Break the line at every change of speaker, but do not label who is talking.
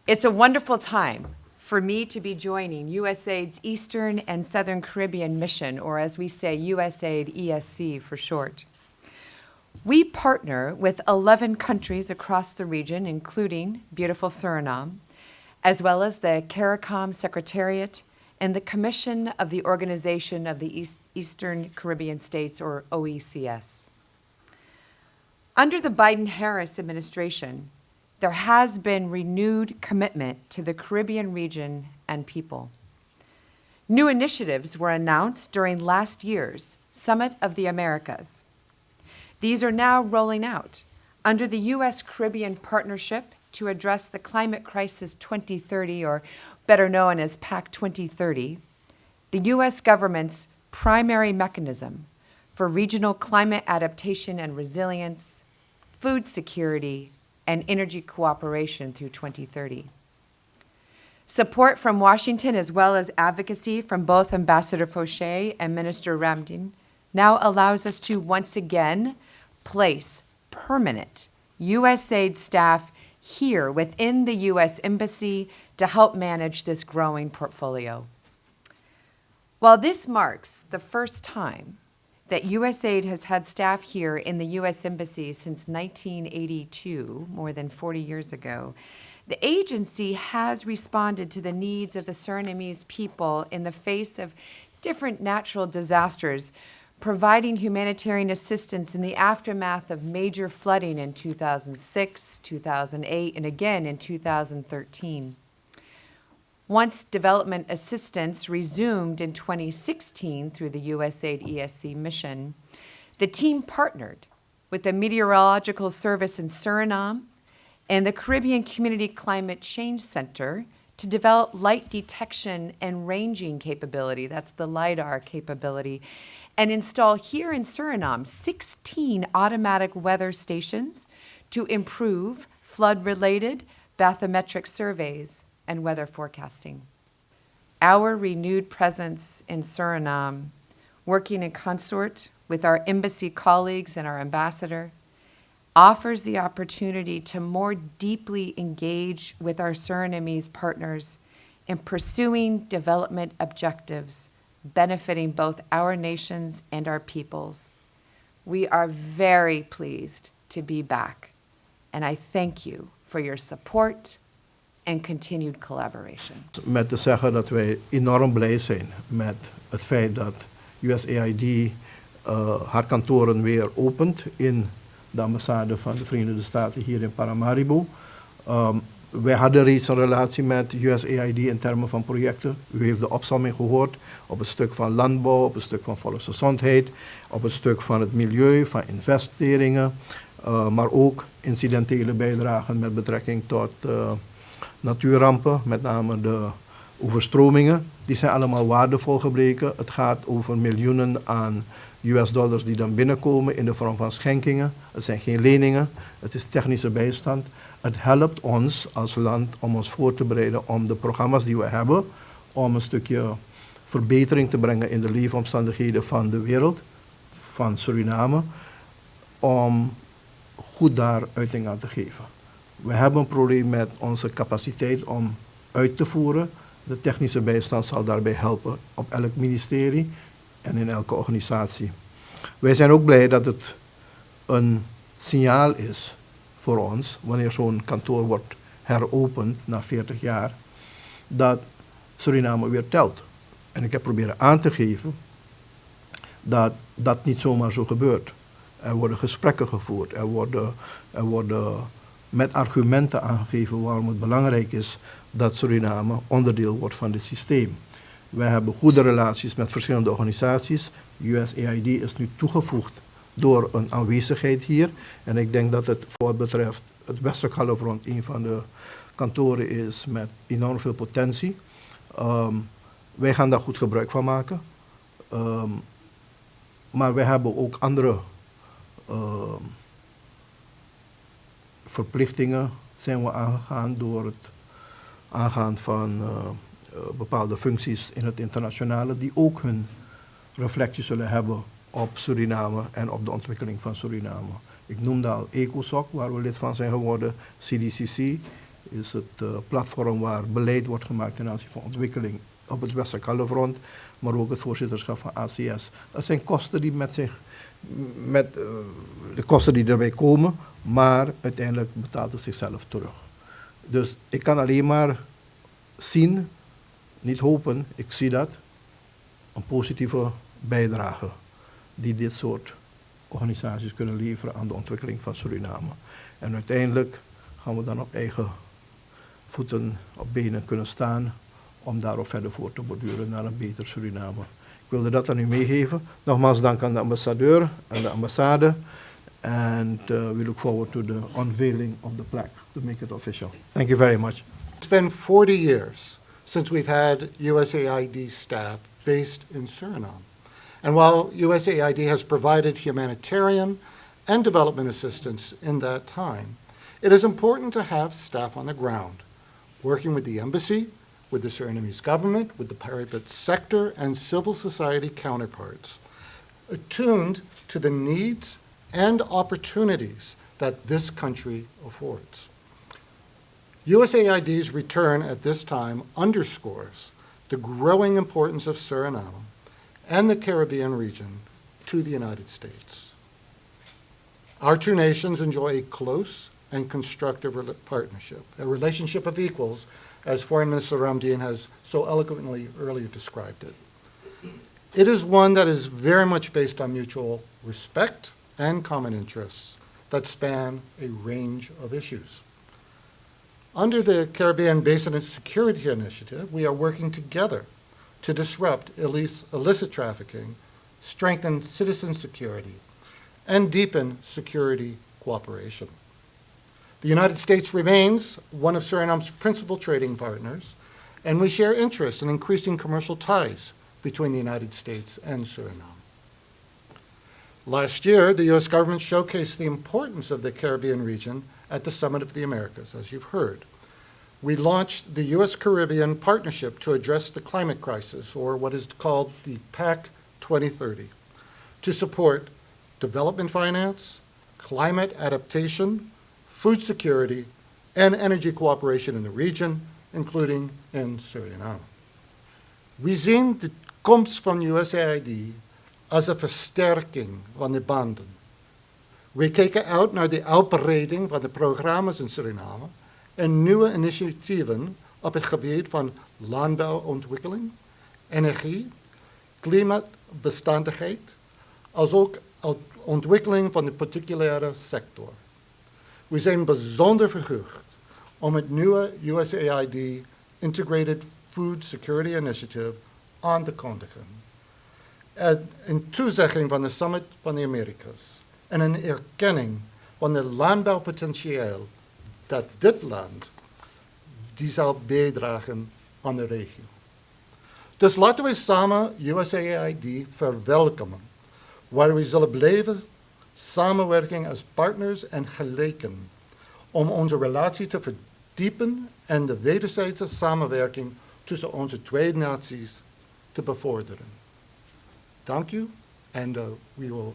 It's a wonderful time for me to be joining USAID's Eastern and Southern Caribbean Mission, or as we say, USAID ESC for short. We partner with 11 countries across the region, including beautiful Suriname, as well as the CARICOM Secretariat and the Commission of the Organization of the Eastern Caribbean States, or OECS. Under the Biden-Harris administration, there has been renewed commitment to the Caribbean region and people. New initiatives were announced during last year's Summit of the Americas. These are now rolling out under the U.S. Caribbean Partnership to address the Climate Crisis 2030, or better known as PAC 2030, the U.S. government's primary mechanism for regional climate adaptation and resilience, food security, and energy cooperation through 2030. Support from Washington, as well as advocacy from both Ambassador Fauché and Minister Ramdin, now allows us to once again place permanent USAID staff here within the U.S. Embassy to help manage this growing portfolio. While this marks the first time that USAID has had staff here in the U.S. Embassy since 1982, more than 40 years ago, the agency has responded to the needs of the Surinamese people in the face of different natural disasters, providing humanitarian assistance in the aftermath of major flooding in 2006, 2008, and again in 2013. Once development assistance resumed in 2016 through the USAID ESC mission, the team partnered with the Meteorological Service in Suriname and the Caribbean Community Climate Change Center to develop light detection and ranging capability, that's the LIDAR capability, and install here in Suriname 16 automatic weather stations to improve flood-related bathymetric surveys and weather forecasting. Our renewed presence in Suriname, working in consort with our embassy colleagues and our ambassador, offers the opportunity to more deeply engage with our Surinamese partners in pursuing development objectives benefiting both our nations and our peoples. We are very pleased to be back, and I thank you for your support and continued collaboration.
Met te zeggen dat wij enorm blij zijn met het feit dat USAID haar kantoren weer opent in de ambassade van de Verenigde Staten hier in Paramaribo. Wij hadden reeds een relatie met USAID in termen van projecten. U heeft de opsomming gehoord op het stuk van landbouw, op het stuk van volksgezondheid, op het stuk van het milieu, van investeringen, maar ook incidentele bijdragen met betrekking tot natuurrampen, met name de overstromingen. Die zijn allemaal waardevol gebleken. Het gaat over miljoenen aan US-dollars die dan binnenkomen in de vorm van schenkingen. Het zijn geen leningen, het is technische bijstand. Het helpt ons als land om ons voor te bereiden om de programma's die we hebben, om een stukje verbetering te brengen in de leefomstandigheden van de wereld, van Suriname, om goed daar uiting aan te geven. We hebben een probleem met onze capaciteit om uit te voeren. De technische bijstand zal daarbij helpen op elk ministerie en in elke organisatie. Wij zijn ook blij dat het een signaal is voor ons, wanneer zo'n kantoor wordt heropend na 40 jaar, dat Suriname weer telt. En ik heb proberen aan te geven dat dat niet zomaar zo gebeurt. Er worden gesprekken gevoerd, er worden met argumenten aangegeven waarom het belangrijk is dat Suriname onderdeel wordt van dit systeem. Wij hebben goede relaties met verschillende organisaties. USAID is nu toegevoegd door een aanwezigheid hier. En ik denk dat het voor wat betreft het westelijk halfrond een van de kantoren is met enorm veel potentie. Wij gaan daar goed gebruik van maken. Maar wij hebben ook andere verplichtingen zijn we aangegaan door het aangaan van bepaalde functies in het internationale die ook hun reflectie zullen hebben op Suriname en op de ontwikkeling van Suriname. Ik noemde al ECOSOC, waar we lid van zijn geworden, CDCC, is het platform waar beleid wordt gemaakt ten aanzien van ontwikkeling op het westelijk halfrond, maar ook het voorzitterschap van ACS. Dat zijn kosten die de kosten die erbij komen, maar uiteindelijk betaalt het zichzelf terug. Dus ik kan alleen maar zien, niet hopen, ik zie dat, een positieve bijdrage die dit soort organisaties kunnen leveren aan de ontwikkeling van Suriname. En uiteindelijk gaan we dan op eigen voeten, op benen kunnen staan om daarop verder voor te borduren naar een beter Suriname. Ik wilde dat aan u meegeven. Nogmaals dank aan de ambassadeur en de ambassade. And we look forward to the unveiling of the plaque to make it official. Thank you very much.
It's been 40 years since we've had USAID staff based in Suriname. And while USAID has provided humanitarian and development assistance in that time, it is important to have staff on the ground, working with the embassy, with the Surinamese government, with the private sector and civil society counterparts, attuned to the needs and opportunities that this country affords. USAID's return at this time underscores the growing importance of Suriname and the Caribbean region to the United States. Our two nations enjoy a close and constructive partnership, a relationship of equals, as Foreign Minister Ramdien has so eloquently earlier described it. It is one that is very much based on mutual respect and common interests that span a range of issues. Under the Caribbean Basin Security Initiative, we are working together to disrupt illicit trafficking, strengthen citizen security, and deepen security cooperation. The United States remains one of Suriname's principal trading partners, and we share interests in increasing commercial ties between the United States and Suriname. Last year, the U.S. government showcased the importance of the Caribbean region at the Summit of the Americas, as you've heard. We launched the U.S. Caribbean Partnership to address the climate crisis, or what is called the PAC 2030, to support development finance, climate adaptation, food security, and energy cooperation in the region, including in Suriname. We zien de komst van USAID als een versterking van de banden. We kijken uit naar de uitbreiding van de programma's in Suriname en nieuwe initiatieven op het gebied van landbouwontwikkeling, energie, klimaatbestendigheid, als ook ontwikkeling van de particuliere sector. We zijn bijzonder verheugd om het nieuwe USAID Integrated Food Security Initiative aan te kondigen. Een toezegging van de Summit van de Amerika's en een erkenning van het landbouwpotentieel dat dit land die zal bijdragen aan de regio. Dus laten we samen USAID verwelkomen, waar we zullen blijven samenwerken als partners en gelijken om onze relatie te verdiepen en de wederzijdse samenwerking tussen onze twee naties te bevorderen. Dank u, and we will